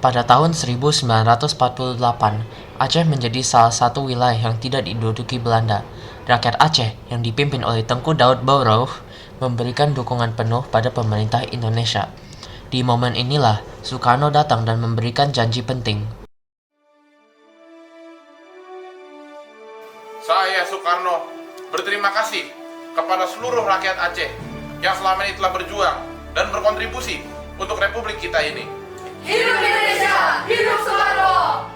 Pada tahun 1948, Aceh menjadi salah satu wilayah yang tidak diduduki Belanda. Rakyat Aceh yang dipimpin oleh Tengku Daud Bauroh memberikan dukungan penuh pada pemerintah Indonesia. Di momen inilah Soekarno datang dan memberikan janji penting. Saya Soekarno berterima kasih kepada seluruh rakyat Aceh yang selama ini telah berjuang dan berkontribusi untuk Republik kita ini. Hidup Indonesia! Hidup Soekarno!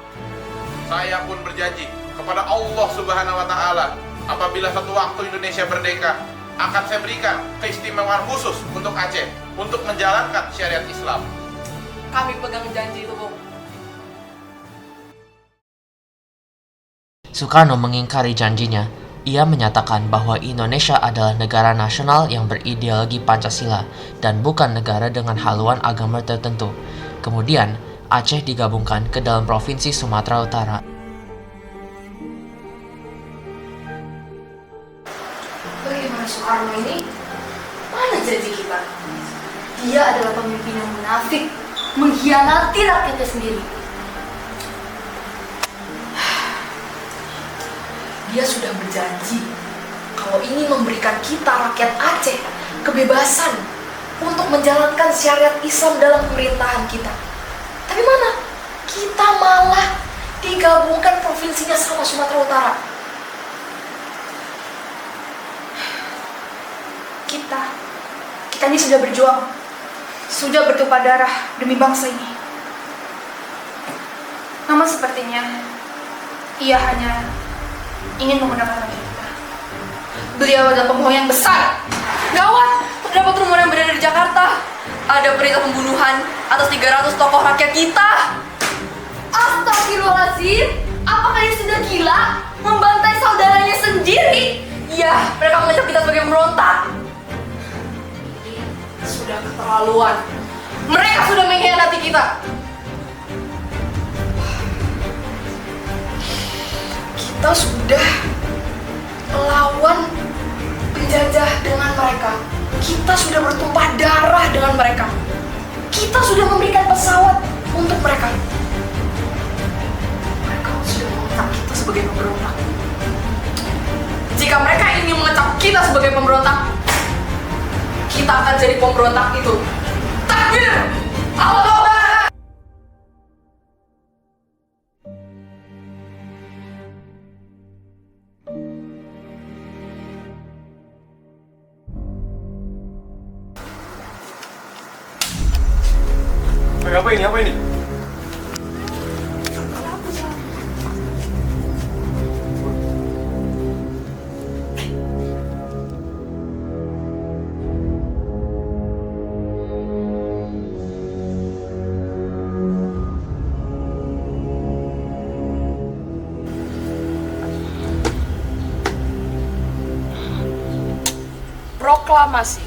Saya pun berjanji kepada Allah Subhanahu wa Ta'ala, apabila satu waktu Indonesia merdeka, akan saya berikan keistimewaan khusus untuk Aceh untuk menjalankan syariat Islam. Kami pegang janji itu, Bung. Soekarno mengingkari janjinya. Ia menyatakan bahwa Indonesia adalah negara nasional yang berideologi Pancasila dan bukan negara dengan haluan agama tertentu. Kemudian, Aceh digabungkan ke dalam Provinsi Sumatera Utara. Bagaimana Soekarno ini? Mana janji kita? Dia adalah pemimpin yang munafik, mengkhianati rakyatnya sendiri. Dia sudah berjanji kalau ingin memberikan kita rakyat Aceh kebebasan untuk menjalankan syariat Islam dalam pemerintahan kita. Tapi mana? Kita malah digabungkan provinsinya sama Sumatera Utara. Kita ini sudah berjuang, sudah bertumpah darah demi bangsa ini. Namun sepertinya ia hanya ingin menggunakan rakyat kita. Beliau adalah pembohong yang besar. Gawat, terdapat rumor yang beredar di Jakarta. Ada berita pembunuhan atas 300 tokoh rakyat kita. Astagfirullahaladzim, apakah dia sudah gila membantai saudaranya sendiri? Iya, mereka mengancam kita sebagai pemberontak. Ini sudah keterlaluan. Mereka sudah mengkhianati kita. Kita sudah melawan penjajah dengan mereka. Kita sudah bertumpah darah dengan mereka. Kita sudah memberikan pesawat untuk mereka. Mereka sudah mengecap kita sebagai pemberontak. Jika mereka ingin mengecap kita sebagai pemberontak, kita akan jadi pemberontak itu. Takbir! Allahu Akbar! Apa ini? Apa ini? Proklamasi.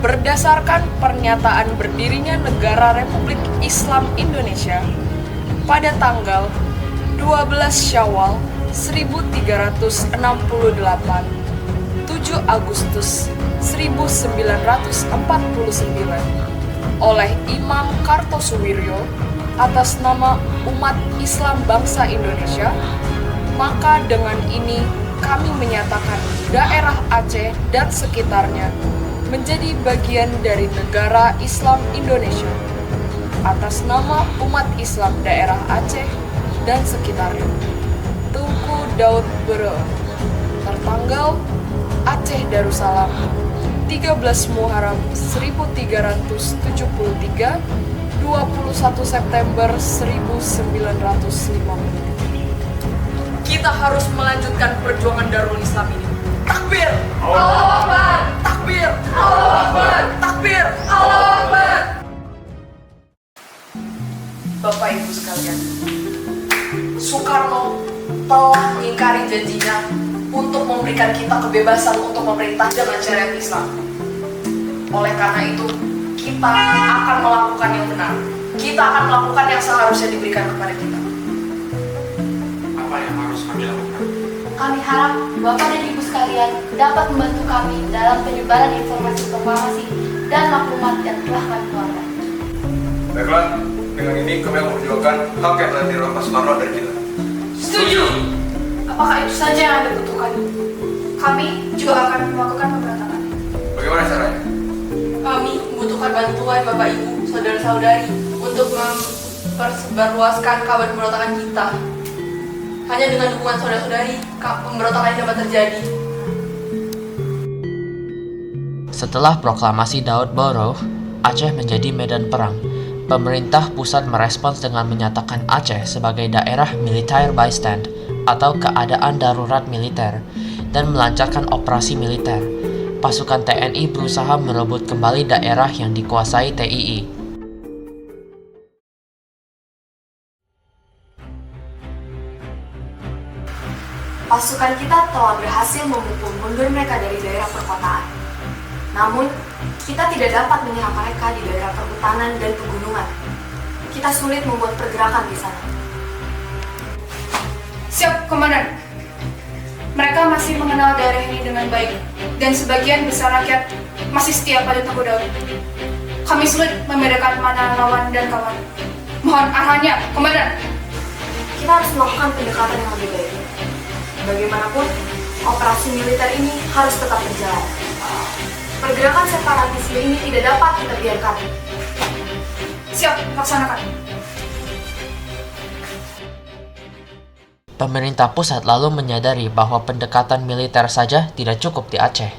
Berdasarkan pernyataan berdirinya Negara Republik Islam Indonesia pada tanggal 12 Syawal 1368, 7 Agustus 1949 oleh Imam Kartosuwiryo atas nama umat Islam bangsa Indonesia, maka dengan ini kami menyatakan daerah Aceh dan sekitarnya menjadi bagian dari negara Islam Indonesia atas nama umat Islam daerah Aceh dan sekitarnya. Tengku Daud Bauroh, tertanggal Aceh Darussalam 13 Muharram 1373, 21 September 1953. Kita harus melanjutkan perjuangan Darul Islam ini. Takbir! Allahu Akbar! Takbir! Allahu Akbar! Takbir! Allahu Akbar! Bapak Ibu sekalian, Soekarno telah mengingkari janjinya untuk memberikan kita kebebasan untuk memerintah dengan syariat Islam. Oleh karena itu, kita akan melakukan yang benar. Kita akan melakukan yang seharusnya diberikan kepada kita. Apa yang harus kami lakukan? Kami harap Bapak dan Ibu sekalian dapat membantu kami dalam penyebaran informasi proklamasi dan maklumat yang telah kami keluarkan. Baiklah, Dengan ini kami akan memperjuangkan hak yang telah dirampas Soekarno dari kita. Setuju. Apakah itu saja yang Anda butuhkan? Kami juga akan melakukan pemberontakan. Bagaimana caranya? Kami membutuhkan bantuan Bapak Ibu, saudara-saudari untuk mempersebarluaskan kabar pemberontakan kita. Hanya dengan dukungan saudara-saudari, pemberontakan ini dapat terjadi. Setelah proklamasi Daud Borough, Aceh menjadi medan perang. Pemerintah pusat merespons dengan menyatakan Aceh sebagai daerah military bystand atau keadaan darurat militer dan melancarkan operasi militer. Pasukan TNI berusaha merebut kembali daerah yang dikuasai TII. Pasukan kita telah berhasil memukul mundur mereka dari daerah perkotaan. Namun, kita tidak dapat menyerang mereka di daerah perhutanan dan pegunungan. Kita sulit membuat pergerakan di sana. Siap, Komandan. Mereka masih mengenal daerah ini dengan baik, dan sebagian besar rakyat masih setia pada Tengku Daud. Kami sulit membedakan mana lawan dan kawan. Mohon arahannya, Komandan. Kita harus melakukan pendekatan yang lebih baik. Bagaimanapun, operasi militer ini harus tetap berjalan. Pergerakan separatisme ini tidak dapat kita biarkan. Siap, laksanakan. Pemerintah pusat lalu menyadari bahwa pendekatan militer saja tidak cukup di Aceh.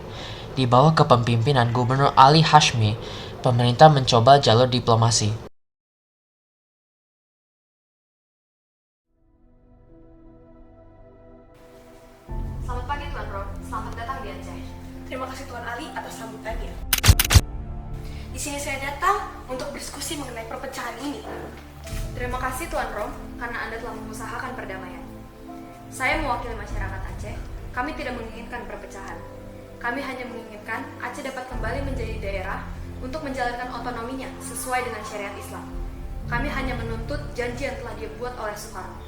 Di bawah kepemimpinan Gubernur Ali Hashmi, pemerintah mencoba jalur diplomasi. Selamat pagi Tuan Rom, selamat datang di Aceh. Terima kasih Tuan Ali atas sambutannya. Di sini saya datang untuk berdiskusi mengenai perpecahan ini. Terima kasih Tuan Rom, karena Anda telah mengusahakan perdamaian. Saya mewakili masyarakat Aceh. Kami tidak menginginkan perpecahan. Kami hanya menginginkan Aceh dapat kembali menjadi daerah untuk menjalankan otonominya sesuai dengan syariat Islam. Kami hanya menuntut janji yang telah dibuat oleh Soekarno.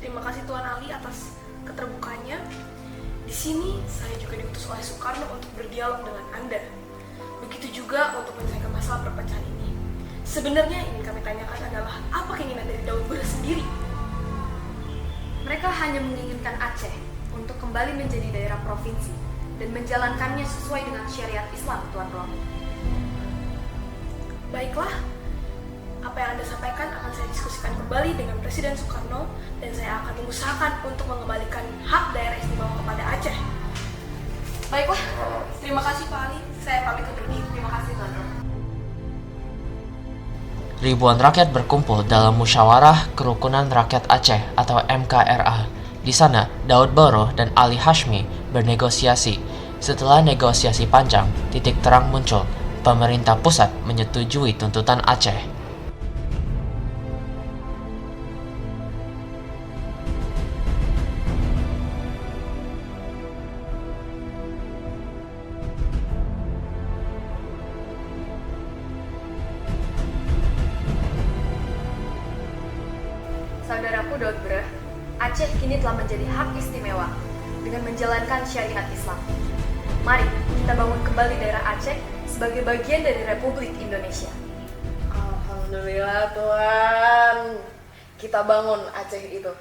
Terima kasih Tuan Ali atas keterbukaannya. Di sini saya juga diutus oleh Soekarno untuk berdialog dengan Anda. Begitu juga untuk menyelesaikan masalah perpecahan ini. Sebenarnya yang ingin kami tanyakan adalah apa keinginan dari Daud Borough sendiri? Mereka hanya menginginkan Aceh untuk kembali menjadi daerah provinsi dan menjalankannya sesuai dengan syariat Islam, Tuan Rom. Baiklah, apa yang Anda sampaikan akan saya diskusikan kembali dengan Presiden Soekarno dan saya akan mengusahakan untuk mengembalikan hak daerah istimewa kepada Aceh. Baiklah, terima kasih Pak Ali. Saya pamit undur diri. Terima kasih, Tuan Rom. Ribuan rakyat berkumpul dalam Musyawarah Kerukunan Rakyat Aceh atau MKRA. Di sana, Daud Borough dan Ali Hashmi bernegosiasi. Setelah negosiasi panjang, titik terang muncul. Pemerintah pusat menyetujui tuntutan Aceh. Saudaraku Daud Borough, Aceh kini telah menjadi hak istimewa dengan menjalankan syariat Islam. Mari kita bangun kembali daerah Aceh sebagai bagian dari Republik Indonesia. Alhamdulillah Tuhan, kita bangun Aceh itu.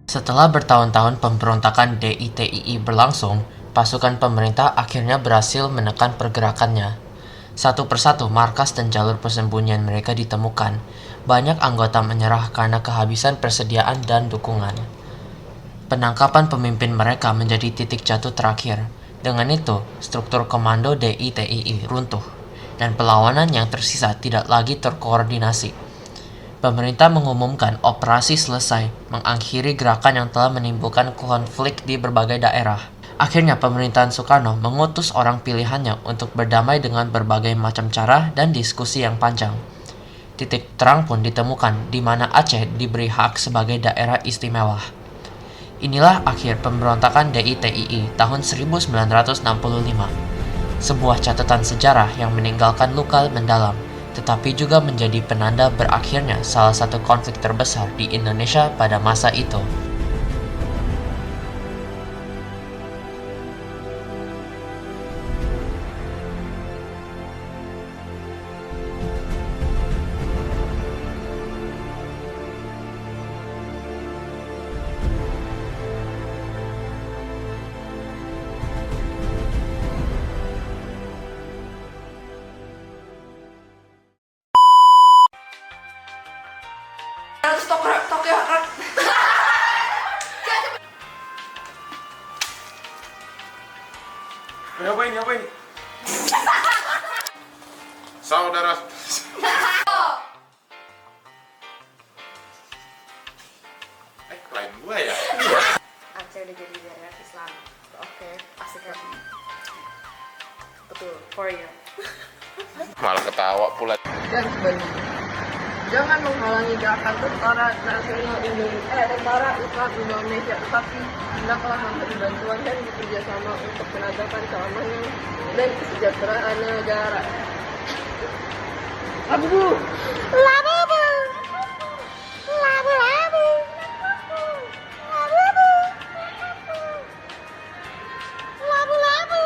Setelah bertahun-tahun pemberontakan DITII berlangsung, pasukan pemerintah akhirnya berhasil menekan pergerakannya. Satu persatu markas dan jalur persembunyian mereka ditemukan. Banyak anggota menyerah karena kehabisan persediaan dan dukungan. Penangkapan pemimpin mereka menjadi titik jatuh terakhir. Dengan itu, struktur komando DITII runtuh, dan perlawanan yang tersisa tidak lagi terkoordinasi. Pemerintah mengumumkan operasi selesai, mengakhiri gerakan yang telah menimbulkan konflik di berbagai daerah. Akhirnya pemerintahan Soekarno mengutus orang pilihannya untuk berdamai dengan berbagai macam cara dan diskusi yang panjang. Titik terang pun ditemukan di mana Aceh diberi hak sebagai daerah istimewa. Inilah akhir pemberontakan DITII tahun 1965. Sebuah catatan sejarah yang meninggalkan luka mendalam, tetapi juga menjadi penanda berakhirnya salah satu konflik terbesar di Indonesia pada masa itu. Ngapain? Saudara lain gua ya. Aceh udah jadi daerah Islam. Oke, asik kan? Betul, for you. Malah ketawa pula. Dan sebaliknya, jangan menghalangi gerakan tentara nasional Indonesia, tentara Islam Indonesia, tetapi hendaklah memberi bantuan dan bekerja sama untuk menegakkan keamanan dan kesejahteraan negara. Labu, labu, labu, labu, labu, labu, labu.